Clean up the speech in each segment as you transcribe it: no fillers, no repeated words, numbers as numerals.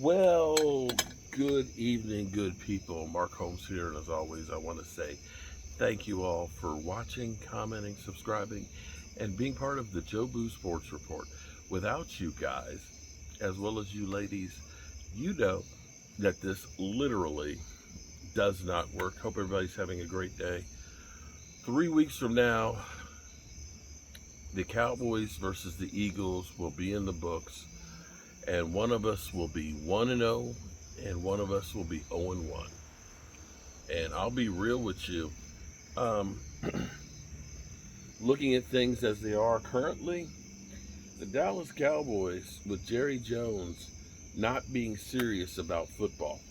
Well, good evening, good people. Mark Holmes here, and as always, I want to say thank you all for watching, commenting, subscribing, and being part of the Joe Boo Sports Report. Without you guys, as well as you ladies, you know that this literally does not work. Hope everybody's having a great day. 3 weeks from now, the Cowboys versus the Eagles will be in the books, and one of us will be 1 and 0, and one of us will be 0 and 1. And I'll be real with you. Um, Looking at things as they are currently, the Dallas Cowboys, with Jerry Jones not being serious about football,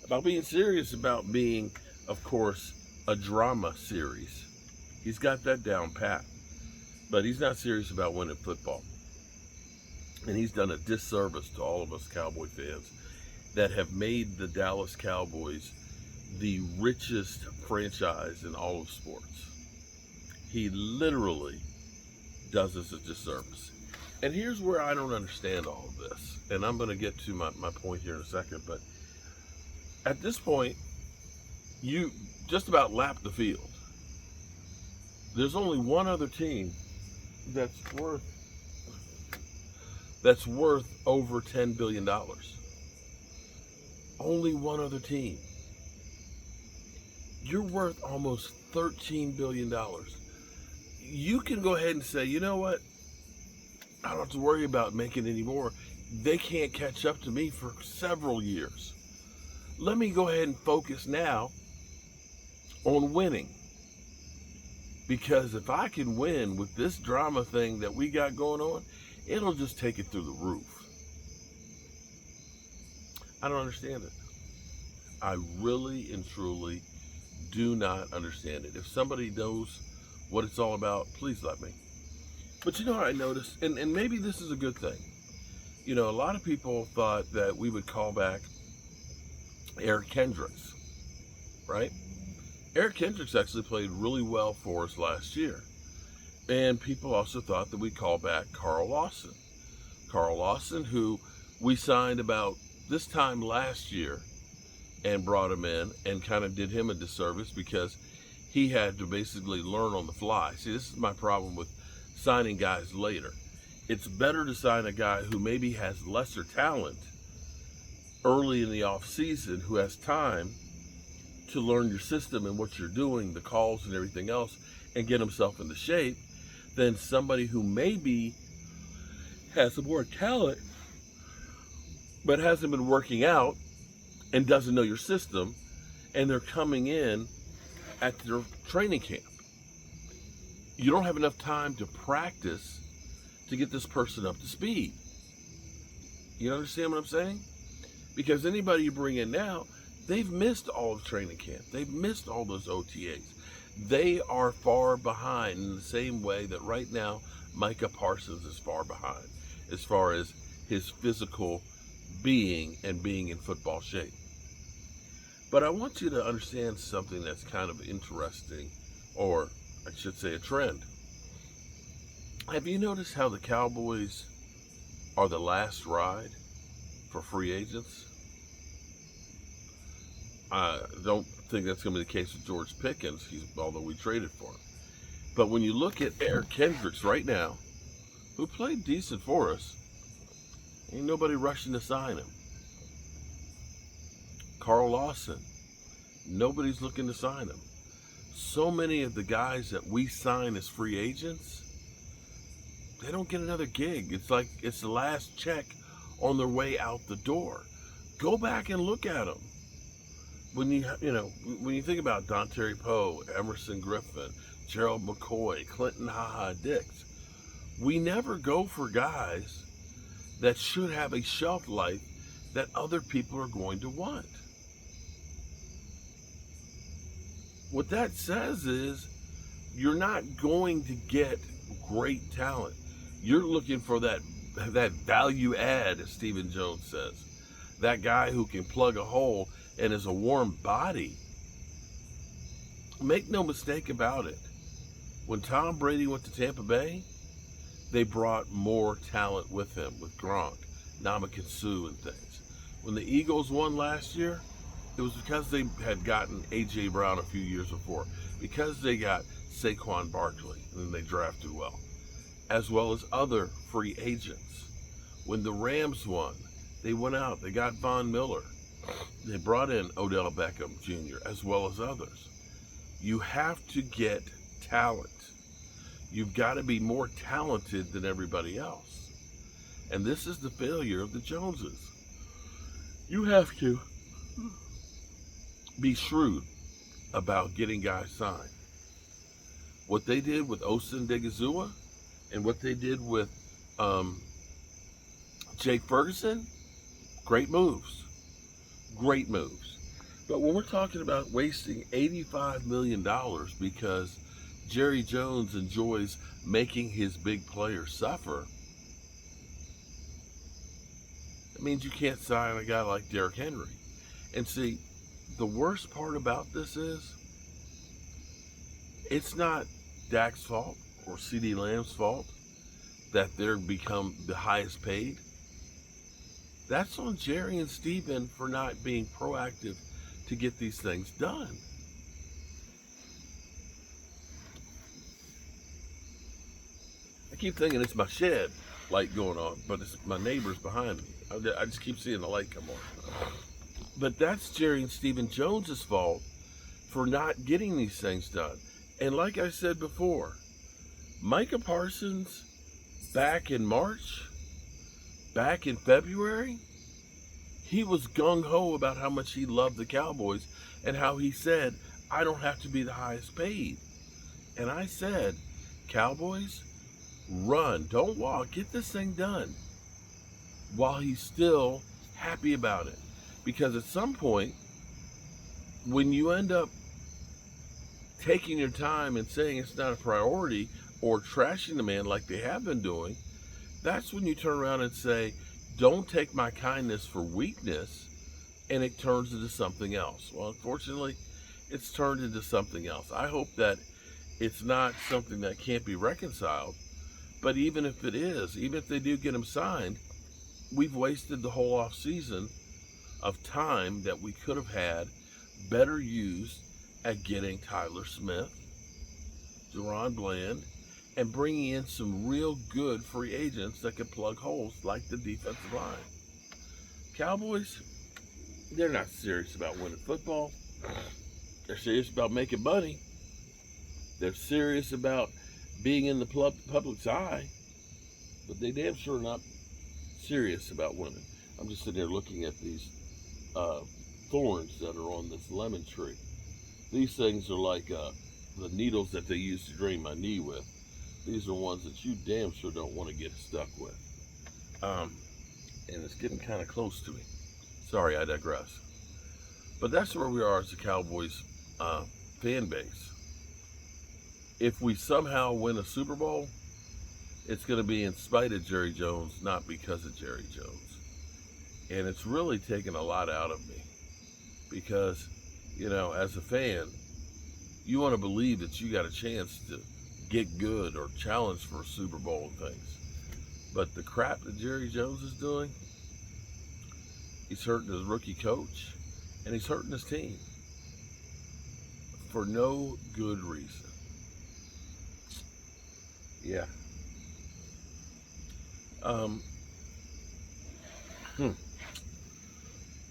about being serious about being, of course, a drama series. He's got that down pat, but he's not serious about winning football. And he's done a disservice to all of us Cowboy fans that have made the Dallas Cowboys the richest franchise in all of sports. He literally does us a disservice. And here's where I don't understand all of this. And I'm going to get to my point here in a second. But at this point, you just about lapped the field. There's only one other team that's worth over $10 billion. Only one other team. You're worth almost $13 billion. You can go ahead and say, you know what? I don't have to worry about making any more. They can't catch up to me for several years. Let me go ahead and focus now on winning. Because if I can win with this drama thing that we got going on, it'll just take it through the roof. I don't understand it. I really and truly do not understand it. If somebody knows what it's all about, please let me. But you know what I noticed? And maybe this is a good thing. You know, a lot of people thought that we would call back Eric Kendricks, right? Eric Kendricks actually played really well for us last year. And people also thought that we'd call back Carl Lawson. Carl Lawson, who we signed about this time last year and brought him in and kind of did him a disservice because he had to basically learn on the fly. See, this is my problem with signing guys later. It's better to sign a guy who maybe has lesser talent early in the off season, who has time to learn your system and what you're doing, the calls and everything else, and get himself into shape, than somebody who maybe has some more talent but hasn't been working out and doesn't know your system, and they're coming in at their training camp. You don't have enough time to practice to get this person up to speed. You understand what I'm saying? Because anybody you bring in now, they've missed all of training camp. They've missed all those OTAs. They are far behind in the same way that right now Micah Parsons is far behind as far as his physical being and being in football shape. But I want you to understand something that's kind of interesting, or I should say a trend. Have you noticed how the Cowboys are the last ride for free agents? I don't think that's going to be the case with George Pickens, although we traded for him. But when you look at Eric Kendricks right now, who played decent for us, ain't nobody rushing to sign him. Carl Lawson, nobody's looking to sign him. So many of the guys that we sign as free agents, they don't get another gig. It's like it's the last check on their way out the door. Go back and look at them. When you think about Dontari Poe, Emerson Griffin, Gerald McCoy, Clinton Dix, we never go for guys that should have a shelf life that other people are going to want. What that says is you're not going to get great talent. You're looking for that value add, as Stephen Jones says. That guy who can plug a hole and is a warm body. Make no mistake about it. When Tom Brady went to Tampa Bay, they brought more talent with him, with Gronk, Ndamukong Suh, and things. When the Eagles won last year, it was because they had gotten A.J. Brown a few years before, because they got Saquon Barkley, and then they drafted as well as other free agents. When the Rams won, they went out, they got Von Miller, they brought in Odell Beckham Jr., as well as others. You have to get talent. You've got to be more talented than everybody else. And this is the failure of the Joneses. You have to be shrewd about getting guys signed. What they did with Osin Digizua and what they did with Jake Ferguson, great moves. Great moves. But when we're talking about wasting $85 million because Jerry Jones enjoys making his big players suffer, it means you can't sign a guy like Derrick Henry. And see, the worst part about this is, it's not Dak's fault or CeeDee Lamb's fault that they're become the highest paid. That's on Jerry and Steven for not being proactive to get these things done. I keep thinking it's my shed light going on, but it's my neighbors behind me. I just keep seeing the light come on. But that's Jerry and Steven Jones's fault for not getting these things done. And like I said before, Micah Parsons, back in March, back in February, he was gung-ho about how much he loved the Cowboys and how he said, I don't have to be the highest paid. And I said, Cowboys, run, don't walk, get this thing done, while he's still happy about it. Because at some point, when you end up taking your time and saying it's not a priority or trashing the man like they have been doing, that's when you turn around and say, don't take my kindness for weakness, and it turns into something else. Well, unfortunately, it's turned into something else. I hope that it's not something that can't be reconciled, but even if it is, even if they do get him signed, we've wasted the whole off season of time that we could have had better used at getting Tyler Smith, Deron Bland, and bringing in some real good free agents that could plug holes like the defensive line. Cowboys, they're not serious about winning football. They're serious about making money. They're serious about being in the public's eye, but they damn sure not serious about winning. I'm just sitting here looking at these thorns that are on this lemon tree. These things are like the needles that they used to drain my knee with. These are ones that you damn sure don't want to get stuck with. And it's getting kind of close to me. Sorry, I digress. But that's where we are as a Cowboys fan base. If we somehow win a Super Bowl, it's going to be in spite of Jerry Jones, not because of Jerry Jones. And it's really taken a lot out of me. Because, as a fan, you want to believe that you got a chance to get good or challenge for a Super Bowl and things. But the crap that Jerry Jones is doing, he's hurting his rookie coach and he's hurting his team for no good reason. Yeah.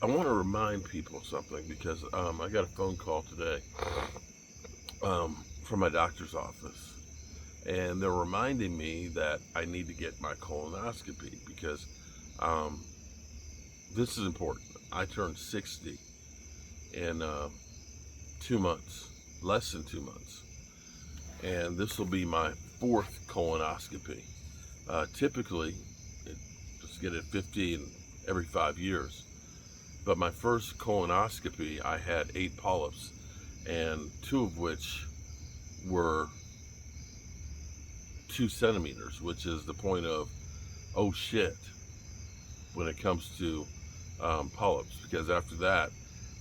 I want to remind people of something because I got a phone call today from my doctor's office. And they're reminding me that I need to get my colonoscopy because this is important. I turned 60 in 2 months, less than 2 months. And this will be my 4th colonoscopy. Typically, just get it 50 every 5 years. But my first colonoscopy, I had 8 polyps, and 2 of which were 2 centimeters, which is the point of, oh shit, when it comes to polyps. Because after that,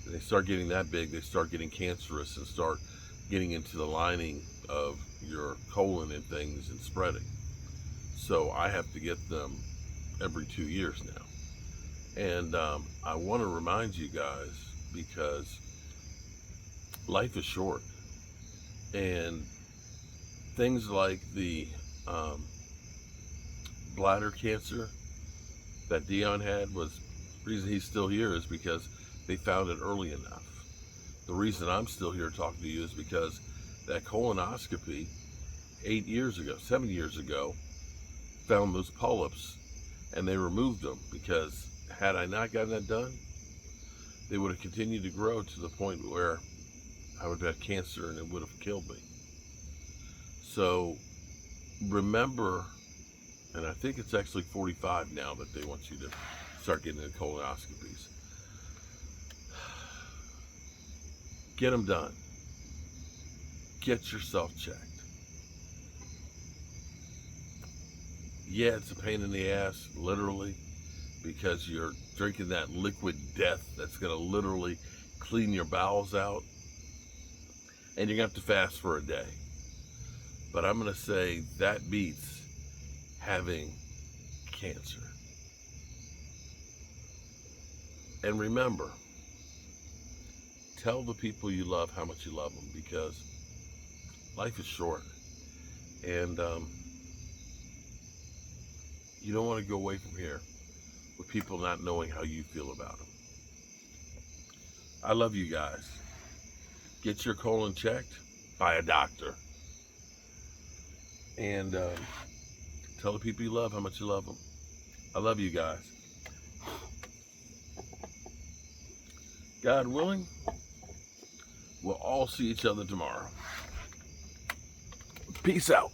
they start getting that big, they start getting cancerous and start getting into the lining of your colon and things and spreading. So I have to get them every 2 years now. And I want to remind you guys, because life is short, and things like the um, bladder cancer that Dion had, was the reason he's still here is because they found it early enough. The reason I'm still here talking to you is because that colonoscopy 8 years ago, 7 years ago, found those polyps, and they removed them, because had I not gotten that done, they would have continued to grow to the point where I would have had cancer and it would have killed me. So remember, and I think it's actually 45 now that they want you to start getting the colonoscopies. Get them done. Get yourself checked. Yeah, it's a pain in the ass, literally, because you're drinking that liquid death that's going to literally clean your bowels out, and you're going to have to fast for a day. But I'm going to say that beats having cancer. And remember, tell the people you love how much you love them, because life is short, and you don't want to go away from here with people not knowing how you feel about them. I love you guys. Get your colon checked by a doctor, and tell the people you love how much you love them. I love you guys. God willing, we'll all see each other tomorrow. Peace out.